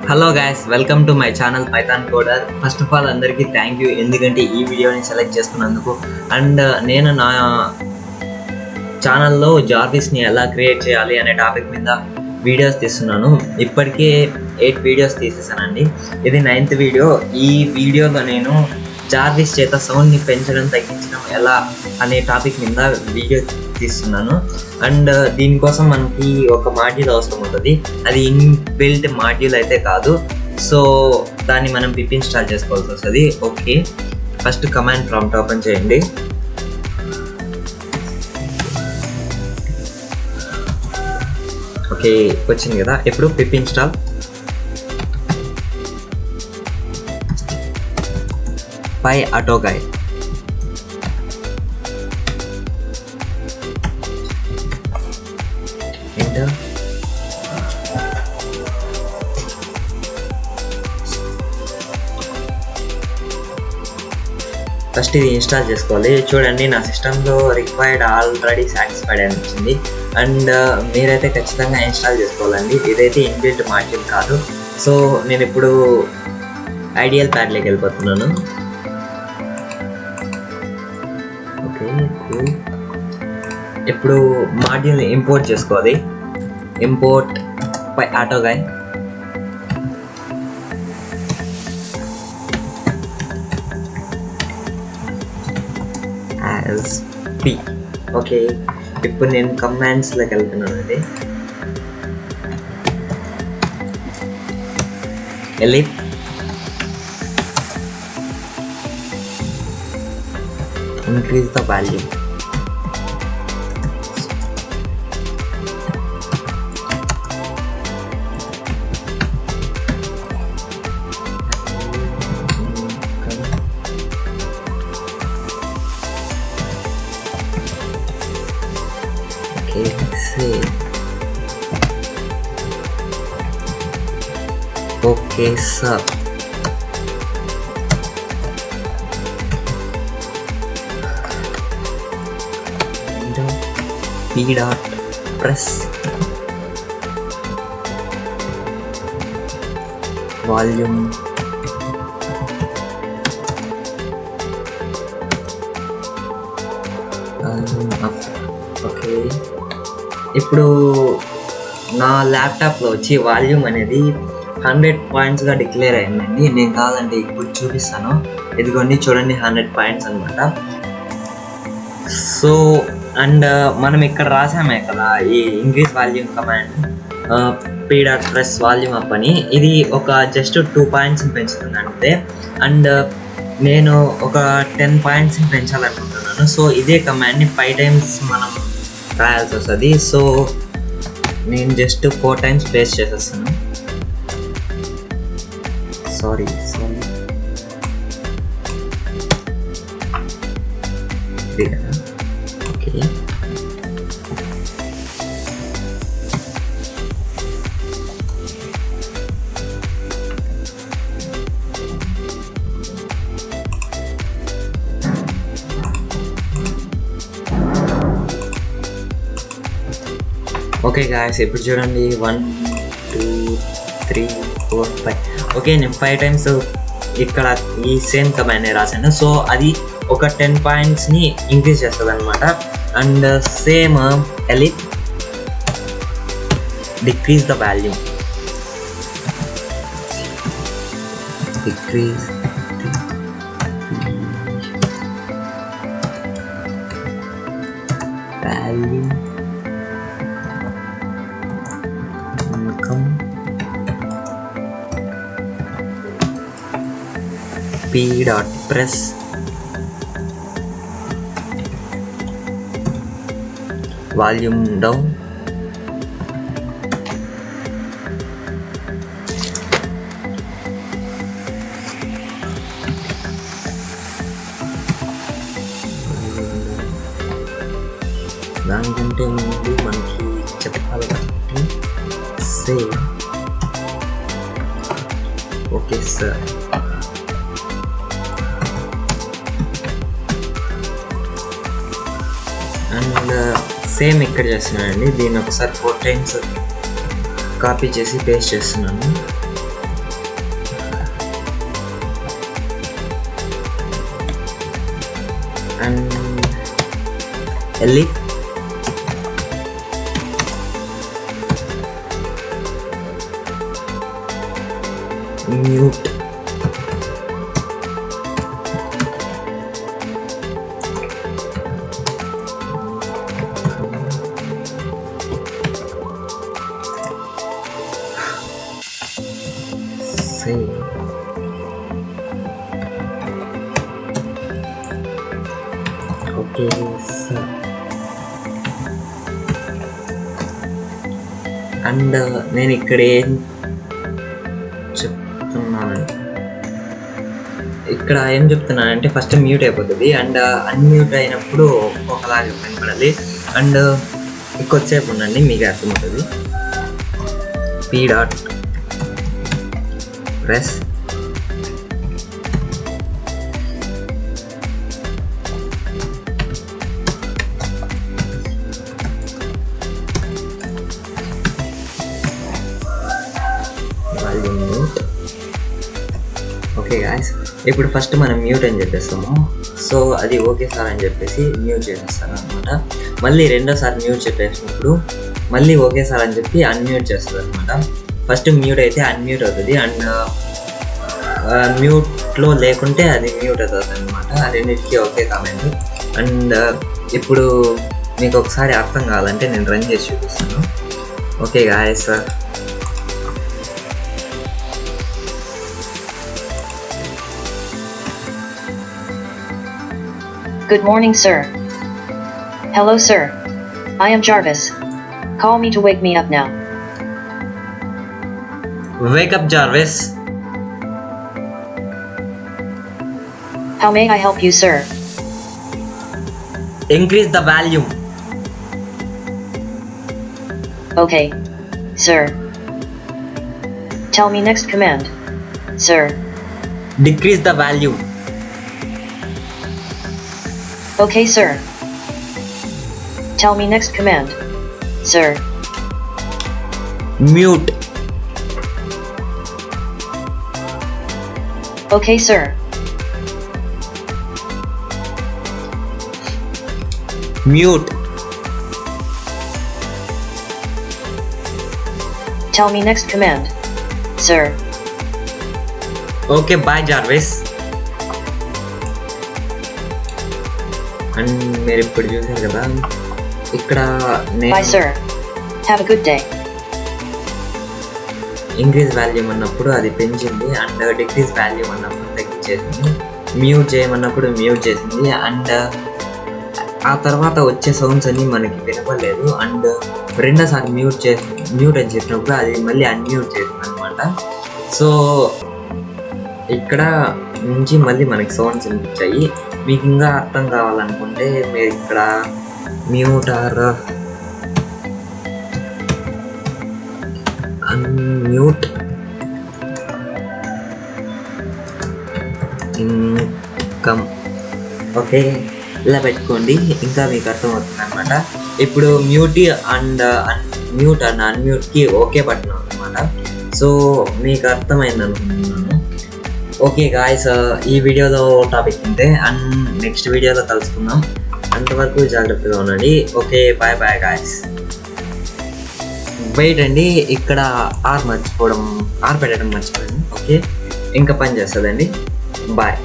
Hello guys, welcome to my channel Python కోడర్. First of all అందరికీ thank you, ఎందుకంటే ఈ వీడియోని సెలెక్ట్ చేసుకున్నందుకు. అండ్ నేను నా ఛానల్లో జార్విస్ని ఎలా క్రియేట్ చేయాలి అనే టాపిక్ మీద వీడియోస్ తీస్తున్నాను. ఇప్పటికే 8 వీడియోస్ తీసేసానండి. ఇది 9th వీడియో. ఈ వీడియోలో నేను జార్విస్ చేత సౌండ్ని పెంచడం తగ్గించడం ఎలా అనే టాపిక్ మీద వీడియో తీస్తున్నాను. అండ్ దీనికోసం మనకి ఒక మాడ్యూల్ అవసరం ఉంటుంది. అది ఇన్బిల్ట్ మాడ్యూల్ అయితే కాదు, సో దాన్ని మనం పిప్ ఇన్స్టాల్ చేసుకోవాల్సి వస్తుంది. Okay, first command prompt open చేయండి. ఓకే, వచ్చింది కదా. ఇప్పుడు పిప్ ఇన్స్టాల్ పై ఆటో గైడ్. ఎంటర్. ఫస్ట్ ఇది ఇన్స్టాల్ చేసుకోవాలి. చూడండి, నా సిస్టంలో రిక్వైర్డ్ ఆల్రెడీ సాటిస్ఫైడ్ అని వచ్చింది. అండ్ మీరైతే ఖచ్చితంగా ఇన్స్టాల్ చేసుకోవాలండి. ఇదైతే ఇన్బిల్ట్ మాడ్యూల్ కాదు. సో నేను ఇప్పుడు ఐడియల్ ప్యాడ్లోకి వెళ్ళిపోతున్నాను. Okay, cool. ఇప్పుడు మాడ్యూల్ని ఇంపోర్ట్ చేసుకోవాలి. Import by auto guy. As P. Okay, ఇప్పుడు నేను కమాండ్స్లోకి వెళ్తున్నాను. అండి వెళ్ళి increase the value. Okay, save. Okay, sir. P dot press volume up. Okay, ఇప్పుడు నా ల్యాప్టాప్లో వచ్చి వాల్యూమ్ అనేది 100 పాయింట్స్గా డిక్లేర్ అయిందండి. నేను కాదండి, ఇప్పుడు చూపిస్తాను. ఇదిగోండి, చూడండి, 100 పాయింట్స్ అనమాట. సో అండ్ మనం ఇక్కడ రాసామే కదా ఈ increase volume command, P dot press volume up అని. ఇది ఒక జస్ట్ 2 పాయింట్స్ని పెంచుతుంది అంతే. అండ్ నేను ఒక 10 పాయింట్స్ని పెంచాలనుకుంటున్నాను. సో ఇదే కమాండ్ని 5 టైమ్స్ మనం రాయాల్సి వస్తుంది. సో నేను జస్ట్ 4 టైమ్స్ ప్లేస్ చేసేస్తాను. సారీ ఇది కదా. ఓకే, ఓకే గాయస్, ఇప్పుడు చూడండి 1 2 3 4 5. ఓకే, నేను 5 టైమ్స్ ఇక్కడ ఈ సేమ్ కమాండ్ రాశాను. సో అది ఒక 10 పాయింట్స్ని ఇంక్రీజ్ చేస్తుంది అనమాట. అండ్ సేమ్ ఎలిప్ decrease the volume. Decrease volume P dot press volume down. దానికంటే ముందు మనకి చెప్పాలి కాబట్టి save. Okay sir. And same ఇక్కడ చేస్తున్నానండి. దీన్ని ఒకసారి 4 టైమ్స్ కాపీ చేసి పేస్ట్ చేస్తున్నాను. వెళ్ళి mute save okay sir. And నేను ఇక్కడ ఏం చెప్తున్నానంటే ఫస్ట్ మ్యూట్ అయిపోతుంది అండ్ అన్మ్యూట్ అయినప్పుడు ఒకలాగా కనపడాలి. అండ్ ఇంకొద్దిసేపు ఉండండి మీకు అర్థమవుతుంది. P dot press mute. Okay guys, ఇప్పుడు ఫస్ట్ మనం మ్యూట్ అని చెప్పేస్తాము. సో అది ఓకే సార్ అని చెప్పేసి మ్యూట్ చేసేస్తాను అనమాట. మళ్ళీ రెండోసారి మ్యూట్ చెప్పేసినప్పుడు మళ్ళీ ఓకే సార్ అని చెప్పి అన్మ్యూట్ చేస్తుంది అనమాట. ఫస్ట్ మ్యూట్ అయితే అన్మ్యూట్ అవుతుంది అండ్ మ్యూట్లో లేకుంటే అది మ్యూట్ అవుతుంది అనమాట. రెండింటికి ఓకే కామెంట్. అండ్ ఇప్పుడు మీకు ఒకసారి అర్థం కావాలంటే నేను రన్ చేసి చూపిస్తాను. Okay guys, Good morning, sir. Hello, sir. I am Jarvis. Call me to wake me up now. Wake up, Jarvis. How may I help you, sir? Increase the volume. Okay, sir. Tell me next command, sir. Decrease the volume. Okay, sir. Tell me next command, sir. Mute. Okay, sir. Mute. Tell me next command, sir. Okay, bye Jarvis. And మీరు ఇప్పుడు చూసారు కదా ఇక్కడ Bye, sir. Have a good day. Increase volume అన్నప్పుడు అది పెంచింది and decrease volume అన్నప్పుడు తగ్గించేసింది. Mute చేయమన్నప్పుడు mute చేసింది అండ్ ఆ తర్వాత వచ్చే సౌండ్స్ అన్నీ మనకి వినపడలేదు. అండ్ రెండోసారి మ్యూట్ అని చెప్పినప్పుడు అది మళ్ళీ అన్మ్యూట్ చేసింది అనమాట. సో ఇక్కడ నుంచి మళ్ళీ మనకి సౌండ్స్ వినిపించాయి. మీకు ఇంకా అర్థం కావాలనుకుంటే మీరు ఇక్కడ మ్యూట్ ఆర్ అన్మ్యూట్ ఇన్కమ్ ఓకే ఇలా పెట్టుకోండి, ఇంకా మీకు అర్థమవుతుంది అనమాట. ఇప్పుడు మ్యూట్ అండ్ అన్మ్యూట్కి ఓకే బటన్ అనమాట. సో మీకు అర్థమైంది అనుకుంటున్నాను. ఓకే గాయ్స్, ఈ వీడియోలో టాపిక్ ఉంటే అండ్ నెక్స్ట్ వీడియోలో కలుసుకుందాం. అంతవరకు జాగ్రత్తగా ఉండండి. Okay, bye bye guys. Wait అండి, ఇక్కడ ఆర్ పెట్టడం మర్చిపోయాను. ఓకే, ఇంకా పని చేస్తుందండి. బాయ్.